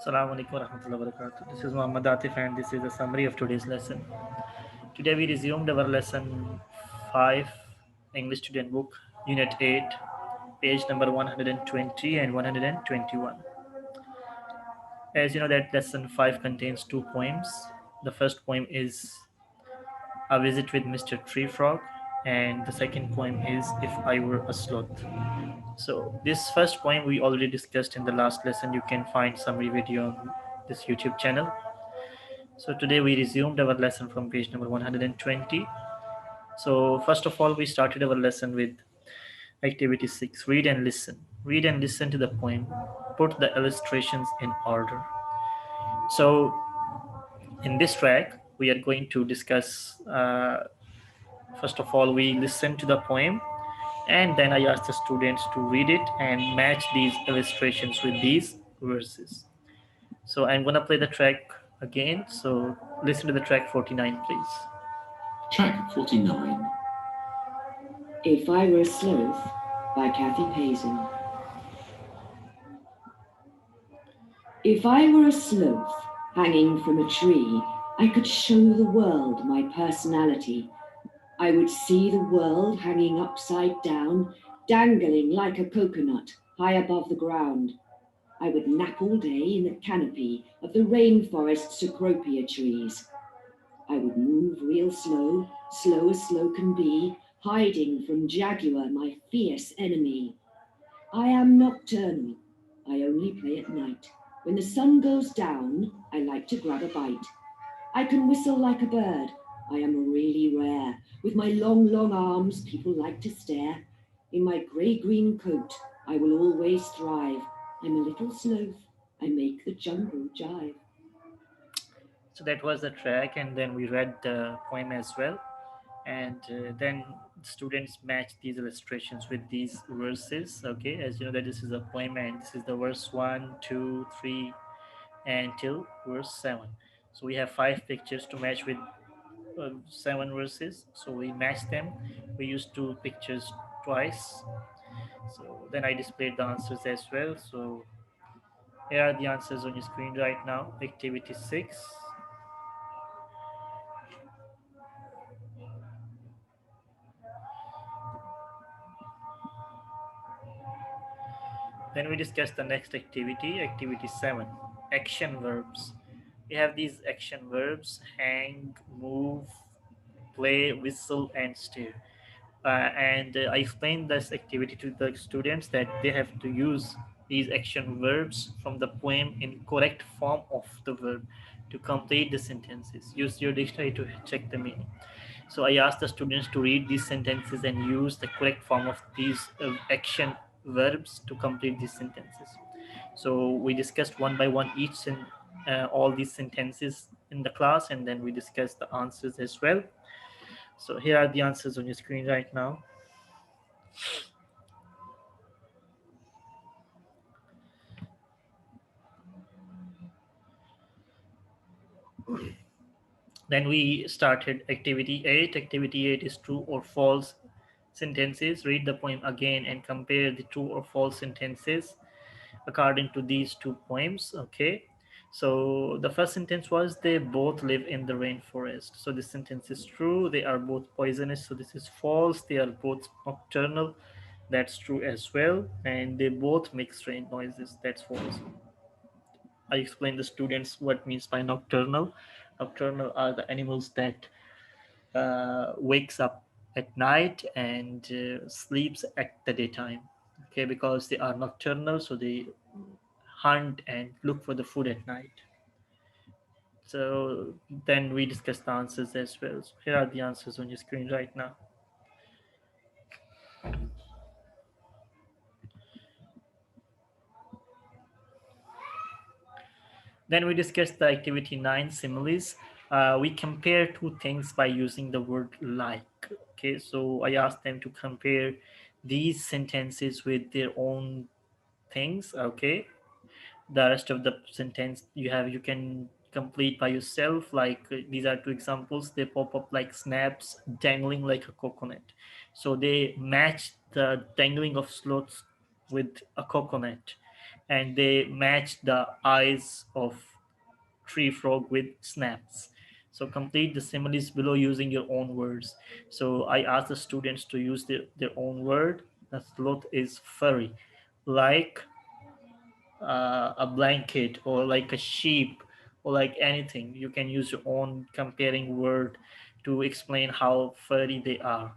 Assalamu alaikum warahmatullahi wabarakatuh. This is Muhammad Atif and this is a summary of today's lesson. Today we resumed our lesson 5, English Student Book, Unit 8, page number 120 and 121. As you know that lesson 5 contains two poems. The first poem is A Visit with Mr. Tree Frog and the second poem is If I Were a Sloth. So this first poem we already discussed in the last lesson. You can find summary video on this YouTube channel. So today we resumed our lesson from page number 120. So first of all, we started our lesson with activity 6, read and listen. Read and listen to the poem. Put the illustrations in order. So in this track, we are going to discuss, first of all, we listen to the poem and then I ask the students to read it and match these illustrations with these verses. So I'm going to play the track again. So listen to the track 49, please. Track 49. If I Were a Sloth by Kathy Payson. If I were a sloth hanging from a tree, I could show the world my personality. I would see the world hanging upside down, dangling like a coconut high above the ground. I would nap all day in the canopy of the rainforest cecropia trees. I would move real slow, slow as slow can be, hiding from Jaguar, my fierce enemy. I am nocturnal. I only play at night. When the sun goes down, I like to grab a bite. I can whistle like a bird. I am really rare. With my long, long arms, people like to stare. In my grey-green coat, I will always thrive. I'm a little sloth. I make the jungle jive. So that was the track, and then we read the poem as well. And then students match these illustrations with these verses. Okay, as you know that this is a poem, and this is the verse 1, 2, 3, and till verse 7. So we have 5 pictures to match with 7 verses. So we match them. We use 2 pictures twice. So then I displayed the answers as well. So here are the answers on your screen right now. Activity 6. Then we discuss the next activity, activity 7, action verbs. We have these action verbs: hang, move, play, whistle, and stare. And I explained this activity to the students that they have to use these action verbs from the poem in correct form of the verb to complete the sentences. Use your dictionary to check the meaning. So I asked the students to read these sentences and use the correct form of these action verbs to complete these sentences. So we discussed one by one each and all these sentences in the class, and then we discussed the answers as well. So here are the answers on your screen right now. Then we started activity 8. Activity 8 is true or false sentences. Read the poem again and compare the true or false sentences according to these 2 poems. Okay. So the first sentence was they both live in the rainforest. So this sentence is true. They are both poisonous. So this is false. They are both nocturnal. That's true as well. And they both make strange noises. That's false. I explained the students what means by nocturnal. Nocturnal are the animals that wakes up at night and sleeps at the daytime. Okay, because they are nocturnal, so they hunt and look for the food at night. So then we discuss the answers as well. So here are the answers on your screen right now. Then we discussed the activity 9, similes. We compare two things by using the word like. Okay, so I asked them to compare these sentences with their own things. Okay, the rest of the sentence you can complete by yourself. Like these are 2 examples. They pop up like snaps, dangling like a coconut. So they match the dangling of sloths with a coconut. and they match the eyes of tree frog with snaps. So complete the similes below using your own words. So I ask the students to use their own word. The sloth is furry, like a blanket or like a sheep or like anything. You can use your own comparing word to explain how furry they are.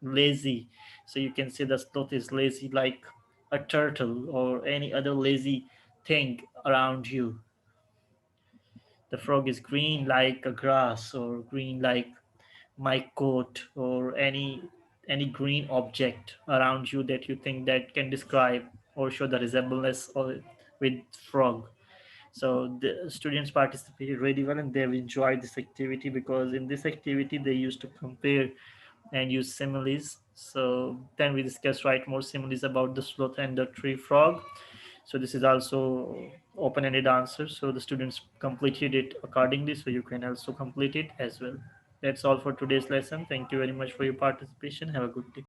Lazy. So you can say the sloth is lazy like a turtle or any other lazy thing around you. The frog is green like a grass or green like my coat or any green object around you that you think that can describe or show the resemblance or with frog. So the students participated really well and they've enjoyed this activity because in this activity they used to compare and use similes. So then we discussed right more similes about the sloth and the tree frog. So this is also open-ended answer. So the students completed it accordingly. So you can also complete it as well. That's all for today's lesson. Thank you very much for your participation. Have a good day.